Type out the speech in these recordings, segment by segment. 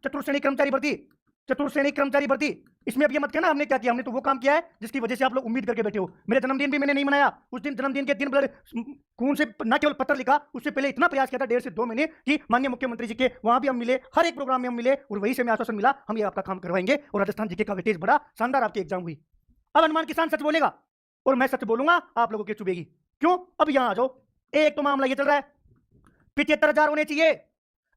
चतुर्श्रेणी कर्मचारी भर्ती, चतुर्श्रेणी कर्मचारी भर्ती, इसमें अब ये मत कहना हमने क्या किया, हमने तो वो काम किया है जिसकी वजह से आप लोग उम्मीद करके बैठे हो। मेरे जन्मदिन भी मैंने नहीं मनाया, उस दिन जन्मदिन के दिन खून से न केवल पत्र लिखा, उससे पहले इतना प्रयास किया था 1.5 से 2 महीने कि माननीय मुख्यमंत्री जी के वहां भी हम मिले, हर एक प्रोग्राम में हम मिले और वही से हमें आश्वासन मिला हम ये आपका काम करवाएंगे और राजस्थान जीके का वेटेज बढ़ा, शानदार आपकी एग्जाम हुई। अब हनुमान किसान सच बोलेगा और मैं सच बोलूंगा, आप लोगों की चुभेगी। क्यों? अब यहां आ जाओ। एक तो मामला ये चल रहा है 75,000 होने चाहिए,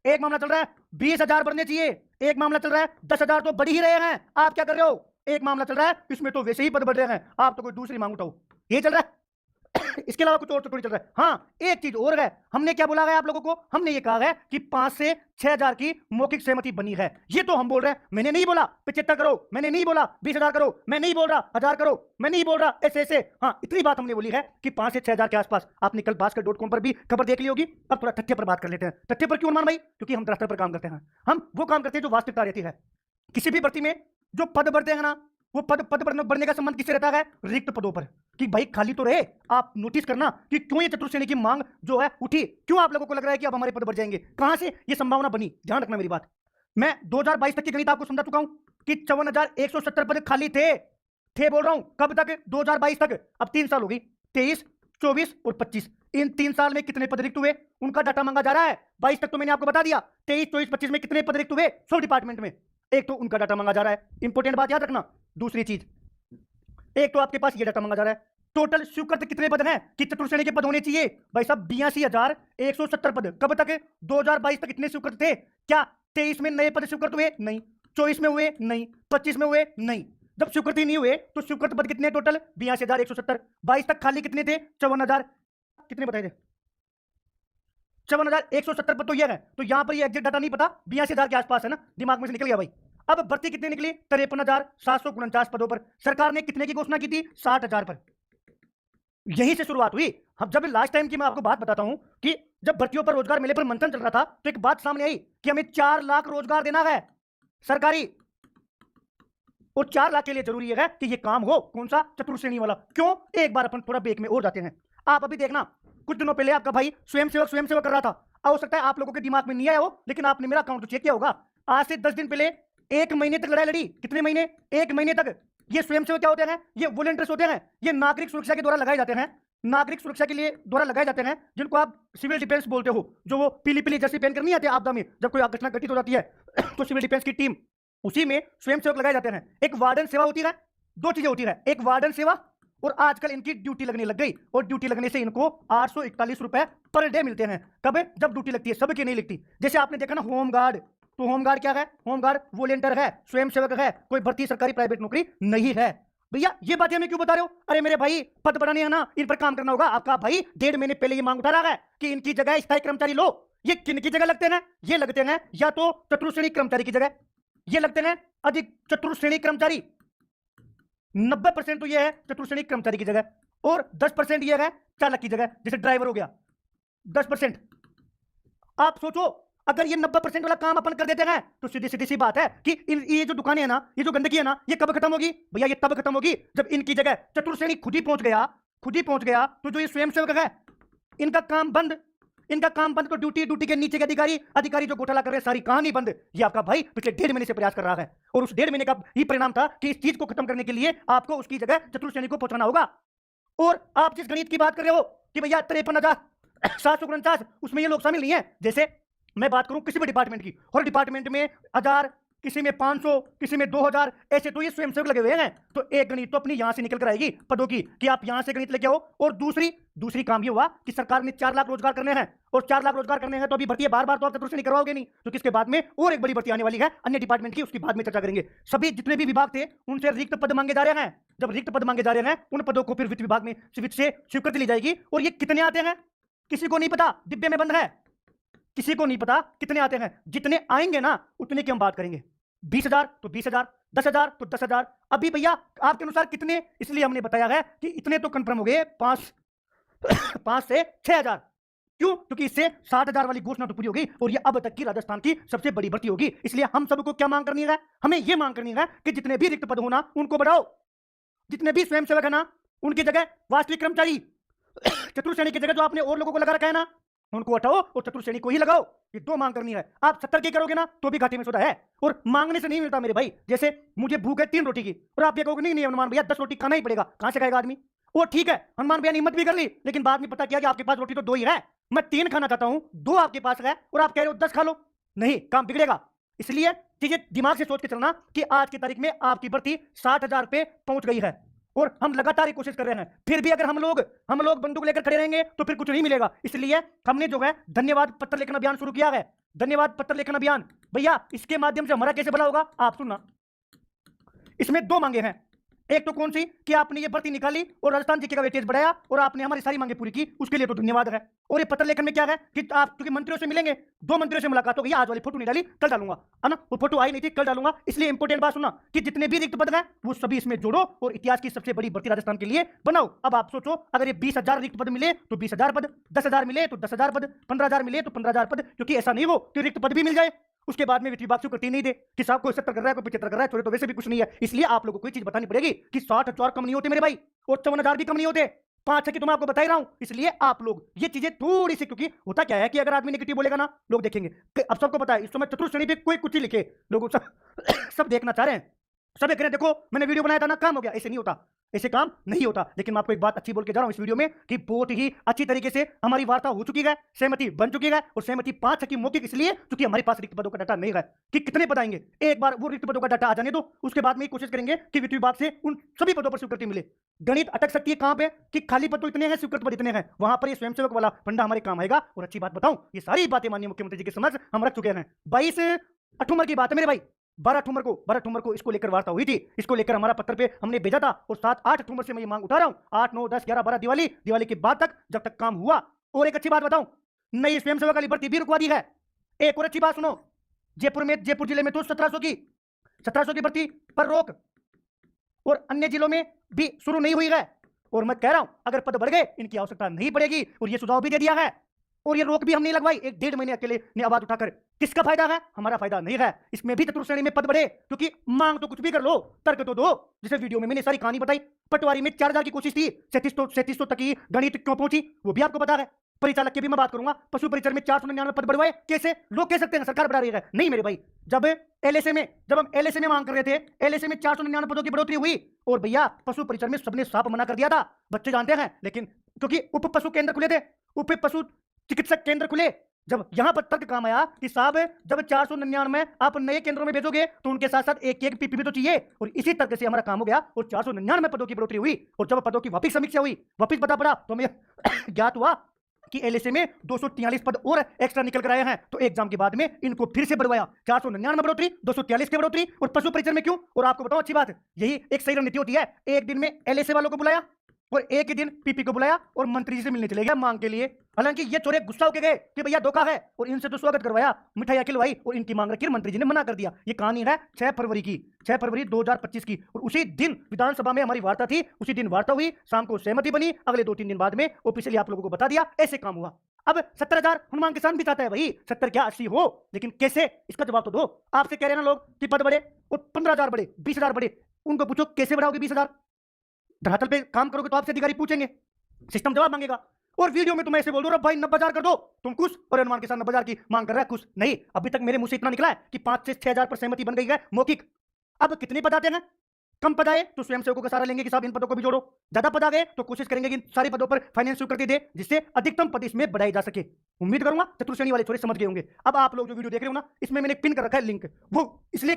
एक मामला चल रहा है 20,000 बढ़ने चाहिए, एक मामला चल रहा है 10,000 तो बढ़ ही रहे हैं, आप क्या कर रहे हो? एक मामला चल रहा है इसमें तो वैसे ही पद बढ़ रहे हैं, आप तो कोई दूसरी मांग उठाओ, ये चल रहा है। इसके अलावा कुछ और तो थोड़ी चल रहा है। हाँ, एक चीज और है, हमने क्या बोला है आप लोगों को? हमने ये कहा है कि 5 से 6,000 की मौखिक सहमति बनी है, ये तो हम बोल रहे हैं। मैंने नहीं बोला 75 करो, मैंने नहीं बोला 20,000 करो, मैं नहीं बोल रहा 1,000 करो, मैं नहीं बोल रहा ऐसे ऐसे। हाँ, इतनी बात हमने बोली है कि 5 से 6,000 के आसपास। आपने कल भास्कर.com पर भी खबर देख ली होगी। अब थोड़ा तथ्य पर बात कर लेते हैं। तथ्य पर क्यों मान भाई? क्योंकि हम दरअसल पर काम करते हैं, हम वो काम करते हैं जो वास्तविकता रहती है। किसी भी भर्ती में जो पद बढ़ते हैं ना, वो पद बढ़ने का संबंध किससे रहता है? रिक्त पदों पर, कि भाई खाली तो रहे। आप नोटिस करना कि क्यों ये चतुर्श्रेणी की मांग जो है उठी, क्यों आप लोगों को लग रहा है कि अब हमारे पद बढ़ जाएंगे, कहां से ये संभावना बनी? ध्यान रखना मेरी बात। मैं 2022 तक की गणित आपको समझा चुका हूं कि 54,170 पद खाली थे बोल रहा हूं। कब तक? 2022 तक। अब 3 साल हो गई, 23, 24 और 25। इन 3 साल में कितने पद रिक्त हुए उनका डाटा मांगा जा रहा है। 22 तक तो मैंने आपको बता दिया, 23, 24, 25 में कितने पद रिक्त हुए सब डिपार्टमेंट में, एक तो उनका डाटा मांगा जा रहा है। इंपॉर्टेंट बात याद रखना। दूसरी चीज, एक तो आपके पास ये डाटा मांगा जा रहा है, टोटल स्वीकृत कितने पद हैं कि चतुर्श्रेणी के पद होने चाहिए? भाई साहब 82,170 पद। कब तक? 2022 तक इतने स्वीकृत थे। क्या 23 में नए पद स्वीकृत हुए? नहीं। 24 में हुए? नहीं। 25 में हुए? नहीं। जब स्वीकृत ही नहीं हुए तो स्वीकृत पद कितने टोटल? 82,170। 22 तक खाली कितने थे? 54,000। कितने बताए थे? 54,170 पद तो ये है। तो यहां पर ये एग्जैक्ट डाटा नहीं पता, 82,000 के आसपास है ना, दिमाग में से निकल गया भाई। अब भर्ती कितनी निकली? 53,749 पदों पर। सरकार ने कितने की घोषणा की थी? 60,000 पर। यहीं से शुरुआत हुई। अब जब लास्ट टाइम की मैं आपको बात बताता हूं कि जब भर्तियों पर रोजगार मेले पर मंथन चल रहा था तो एक बात सामने आई कि हमें 4 लाख रोजगार देना है सरकारी, और 4 लाख के लिए जरूरी है कि ये काम हो। कौन सा? चतुर्श्रेणी वाला। क्यों? एक बार अपन थोड़ा ब्रेक में और जाते हैं। आप अभी देखना, कुछ दिनों पहले आपका भाई स्वयंसेवक कर रहा था। हो सकता है आप लोगों के दिमाग में नहीं आया हो, लेकिन आपने मेरा अकाउंट तो चेक किया होगा। आज से 10 दिन पहले 1 महीने तक लड़ाई लड़ी। कितने महीने? 1 महीने तक। ये स्वयंसेवक क्या होते हैं? ये वॉलंटियर्स होते हैं। ये नागरिक सुरक्षा के द्वारा लगाए जाते हैं, नागरिक सुरक्षा के लिए द्वारा लगाए जाते हैं, जिनको आप सिविल डिफेंस बोलते हो। जो वो पीली पीली जर्सी पहन कर नहीं आते आपदा में, जब कोई घटना घटित हो जाती है तो सिविल डिफेंस की टीम, उसी में स्वयंसेवक लगाए जाते हैं। एक वार्डन सेवा होती है, 2 चीजें होती है, एक वार्डन सेवा और आजकल इनकी ड्यूटी लगने लग गई, और ड्यूटी लगने से इनको 841 रुपए पर डे मिलते हैं। कब? जब ड्यूटी लगती है, सबकी नहीं लगती। जैसे आपने देखा ना होमगार्ड, तो होमगार्ड क्या है? होमगार्ड वॉलंटियर है, स्वयंसेवक है, कोई भर्ती सरकारी प्राइवेट नौकरी नहीं है। भैया ये बातें हमें क्यों बता रहे हो? अरे मेरे भाई पद बढ़ाने हैं ना, इन पर काम करना होगा। आपका भाई 1.5 महीने पहले ये मांग उठा रहा है कि इनकी जगह स्थायी कर्मचारी लो। ये किन की जगह लगते हैं? ये लगते हैं या तो चतुर्श्रेणी कर्मचारी की जगह, ये लगते हैं अधिक चतुर्श्रेणी कर्मचारी। 90% तो ये है चतुर्श्रेणी कर्मचारी की जगह, और 10% ये है चालक की जगह, जैसे ड्राइवर हो गया 10%। आप सोचो अगर ये 90% वाला काम अपन कर देते हैं तो सीधी सीधी सी बात है कि ये जो दुकानें हैं ना, ये जो गंदगी है ना, ये कब खत्म होगी? भैया ये तब खत्म होगी जब इनकी जगह चतुर्श्रेणी खुद ही पहुंच गया। तो जो ये स्वयंसेवक है इनका काम बंद, तो ड्यूटी के नीचे के अधिकारी जो घोटाला कर रहे हैं, सारी कहानी बंद। ये आपका भाई पिछले 1.5 महीने से प्रयास कर रहा है, और उस 1.5 महीने का ही परिणाम था कि इस चीज को खत्म करने के लिए आपको उसकी जगह चतुर्श्रेणी को पहुंचाना होगा। और आप जिस गणित की बात कर रहे हो कि भैया 53,749, उसमें ये लोग शामिल नहीं है। जैसे मैं बात करूं किसी भी डिपार्टमेंट की, हर डिपार्टमेंट में 1000, किसी में 500, किसी में 2000, ऐसे तो ये स्वयंसेवक लगे हुए हैं। तो एक गणित तो अपनी यहां से निकल कर आएगी पदों की, कि आप यहां से गणित लेके आओ। और दूसरी काम ये हुआ कि सरकार ने 4 लाख रोजगार करने हैं, और 4 लाख रोजगार करने हैं तो अभी भर्ती बार तो आप चतुर्श्रेणी करवाओगे नहीं, तो किसके बाद में और एक बड़ी भर्ती आने वाली है अन्य डिपार्टमेंट की, उसकी बाद में चर्चा करेंगे। सभी जितने भी विभाग थे उनसे रिक्त पद मांगे जा रहे हैं। जब रिक्त पद मांगे जा रहे हैं, उन पदों को फिर वित्त विभाग में से स्वीकृति ली जाएगी। और ये कितने आते हैं किसी को नहीं पता, डिब्बे में बंद है, किसी को नहीं पता कितने आते हैं। जितने आएंगे ना उतने की हम बात करेंगे। 20,000 तो 20,000, 10,000 तो 10,000। अभी भैया आपके अनुसार कितने? इसलिए हमने बताया है कि इतने तो कंफर्म हो गए 5 से 6,000। क्यों? क्योंकि इससे 60,000 वाली घोषणा तो पूरी होगी, और ये अब तक की राजस्थान की सबसे बड़ी भर्ती होगी। इसलिए हम सबको क्या मांग करनी है? हमें यह मांग करनी है कि जितने भी रिक्त पद होना उनको बढ़ाओ, जितने भी स्वयंसेवक है ना उनकी जगह वास्तविक कर्मचारी, चतुर्श्रेणी की जगह जो आपने और लोगों को लगा रखा है ना, उनको हटाओ और चतुर्श्रेणी को ही लगाओ। ये 2 मांग करनी है। आप 70 की करोगे ना तो भी घाटे में सौदा है, और मांगने से नहीं मिलता मेरे भाई। जैसे मुझे भूख है 3 रोटी की, और आप ये कहोगे नहीं नहीं हनुमान भैया 10 रोटी खाना ही पड़ेगा, कहां से खाएगा आदमी? वो ठीक है, हनुमान भैया ने हिम्मत भी कर ली, लेकिन बाद में पता किया कि आपके पास रोटी तो 2 ही है। मैं 3 खाना चाहता हूं, 2 आपके पास है, और आप कह रहे हो 10 खा लो। नहीं, काम बिगड़ेगा। इसलिए चीजें दिमाग से सोच के चलना कि आज की तारीख में आपकी भर्ती 60,000 पे पहुंच गई है, और हम लगातार ये कोशिश कर रहे हैं। फिर भी अगर हम लोग बंदूक लेकर खड़े रहेंगे तो फिर कुछ नहीं मिलेगा। इसलिए हमने जो है धन्यवाद पत्र लेखन अभियान शुरू किया है। धन्यवाद पत्र लेखन अभियान भैया, इसके माध्यम से हमारा कैसे भला होगा आप सुनना। इसमें 2 मांगे हैं। एक तो कौन सी कि आपने ये भर्ती निकाली और राजस्थान जीके का वेटेज बढ़ाया और आपने हमारी सारी मांगे पूरी की, उसके लिए तो धन्यवाद है। और ये पत्र लेखन में क्या है कि आप क्योंकि मंत्रियों से मिलेंगे, 2 मंत्रियों से मुलाकात हो गई। आज वाली फोटो नहीं डाली, कल डालूंगा, है ना? वो फोटो आई नहीं थी, कल डालूंगा। इसलिए इंपोर्टेंट बात सुनना कि जितने भी रिक्त पद हैं वो सभी इसमें जोड़ो और इतिहास की सबसे बड़ी भर्ती राजस्थान के लिए बनाओ। अब आप सोचो, अगर ये 20,000 रिक्त पद मिले तो 20,000 पद, 10,000 मिले तो 10,000 पद, 15,000 मिले तो 15,000 पद, क्योंकि ऐसा नहीं हो कि रिक्त पद भी मिल जाए उसके बाद में वित्त विभाग से करती नहीं दे कि साहब कोई 70 कर रहा है, कोई 75 कर रहा है, छोड़े तो वैसे भी कुछ नहीं है। इसलिए आप लोगों को कोई चीज बतानी पड़ेगी कि 60,000 कम नहीं होते मेरे भाई, और 54,000 भी कम नहीं होते। 5 की तो मैं आपको बता ही रहा हूं। इसलिए आप लोग ये चीजें थोड़ी सी, क्योंकि होता क्या है कि अगर आदमी नेगेटिव बोलेगा ना, लोग देखेंगे। अब सबको पता है इस समय चतुर्श्रेणी पे कोई कुछ ही लिखे, लोग सब सब देखना चाह रहे हैं, सब एक रहे देखो मैंने वीडियो बनाया था ना, काम हो गया। ऐसे नहीं होता, ऐसे काम नहीं होता। लेकिन मैं आपको एक बात अच्छी बोल के जा रहा हूं इस वीडियो में कि बहुत ही अच्छी तरीके से हमारी वार्ता हो चुकी है, सहमति बन चुकी है, और सहमति 5 की मौखिक इसलिए क्योंकि हमारे पास रिक्त पदों का डाटा नहीं है कि कितने पद आएंगे। एक बार वो रिक्त पदों का डाटा आ जाने दो, उसके बाद में कोशिश करेंगे कि वित्त विभाग से उन सभी पदों पर स्वीकृति मिले। गणित अटक सकती है कहां पे कि खाली पद तो इतने हैं, स्वीकृत पद इतने हैं, वहां पर ये स्वयंसेवक वाला फंडा हमारे काम आएगा। और अच्छी बात बताऊं, ये सारी बातें माननीय मुख्यमंत्री जी के समक्ष हम रख चुके हैं। 22 अठूमर की बात है मेरे भाई, 12 अठूमर को इसको लेकर वार्ता हुई थी, इसको लेकर हमारा पत्र पे हमने भेजा था, और 7-8 अठूमर से मैं ये मांग उठा रहा हूं। 8, 9, 10, 11, 12 दिवाली के बाद तक जब तक काम हुआ। और एक अच्छी बात बताऊं, नई स्वयंसेवक वाली भर्ती भी रुकवा दी है। एक और अच्छी बात सुनो, जयपुर जिले में तो 1700 की भर्ती पर रोक, और अन्य जिलों में भी शुरू नहीं हुई है। और मैं कह रहा हूं अगर पद बढ़ गए इनकी आवश्यकता नहीं पड़ेगी, और ये सुझाव भी दे दिया है। और ये रोक भी हम नहीं लगवाई, 1-1.5 महीने अकेले ने आवाज उठाकर। किसका फायदा है? हमारा फायदा नहीं है। इसमें भी चतुर्श्रेणी में पद बढ़े, क्योंकि मांग तो कुछ भी कर लो, तर्क तो दो। जैसे वीडियो में मैंने सारी कहानी बताई, पटवारी में 4,000 की कोशिश थी, 3700 तक की गणित क्यों पहुंची वो भी आपको पता है। परिचालक की भी मैं बात करूंगा, पशु परिचर में 499 पद बढ़वाए कैसे? लोग कह सकते हैं सरकार बढ़ा रही है, नहीं मेरे भाई। जब हम एलएसए में मांग कर रहे थे, एलएसए में 499 पदों की बढ़ोतरी हुई, और भैया पशु परिचर में सबने साफ मना कर दिया था, बच्चे जानते हैं। लेकिन क्योंकि उप पशु केंद्र खुले थे, उप पशु चिकित्सक केंद्र खुले, जब यहां पर तर्क काम आया कि साहब जब 499 आप नए केंद्रों में भेजोगे तो उनके साथ साथ एक पीपी तो चाहिए, और इसी तर्क से हमारा काम हो गया और 499 पदों की बढ़ोतरी हुई। और जब पदों की वापस समीक्षा हुई, वापस पता पड़ा, तो हमें ज्ञात हुआ कि एलएसए में 243 पद और एक्स्ट्रा निकल कर आए हैं। तो एग्जाम के बाद में इनको फिर से बढ़वाया, 499 बढ़ोतरी, 243 की बढ़ोतरी, और पशु परिचर में क्यों? और आपको बताओ अच्छी बात, यही एक सही रणनीति होती है। एक दिन में एलएसए वालों को बुलाया और एक ही दिन पीपी को बुलाया और मंत्री जी से मिलने चले गया मांग के लिए। हालांकि ये चोरे गुस्सा होके गए कि भैया धोखा है, और इनसे तो स्वागत करवाया, मिठाइयां खिलवाई, और इनकी मांग रखी, मंत्री जी ने मना कर दिया। ये कहानी है 6 फरवरी की, 6 फरवरी 2025 की, और उसी दिन विधानसभा में हमारी वार्ता थी, उसी दिन वार्ता हुई, शाम को सहमति बनी, अगले 2-3 दिन बाद में ऑफिशियली आप लोगों को बता दिया, ऐसे काम हुआ। अब 70,000 हनुमान किसान भी चाहता है भाई, 70 क्या 80 हो, लेकिन कैसे? इसका जवाब तो दो। आपसे कह रहे हैं ना लोग कि पद बढ़े और 15,000 बढ़े, 20,000 बढ़े, उनको पूछो कैसे बढ़ाओगे 20,000? धरातल पे काम करोगे तो आपसे अधिकारी पूछेंगे, सिस्टम जवाब मांगेगा। और वीडियो में तुम ऐसे बोल दो भाई 90,000 कर दो, तुम खुश, और हनुमान किसान 90,000 की मांग कर रहा है, खुश नहीं। अभी तक मेरे मुंह से इतना निकला है कि 5 से 6,000 पर सहमति बन गई है मौखिक। अब कितने पद आते हैं? कम पद आए तो स्वयंसेवकों का सहारा लेंगे कि साहब इन पदों को भी जोड़ो, ज्यादा पद आ गए तो कोशिश करेंगे कि इन सारे पदों पर फाइनेंस स्वीकृति दे, जिससे अधिकतम पद इसमें बढ़ाई जा सके। उम्मीद करूंगा चतुर्श्रेणी वाले थोड़े समझ गए होंगे। अब आप लोग जो वीडियो देख रहे हो ना, इसमें मैंने पिन कर रखा है लिंक, वो इसलिए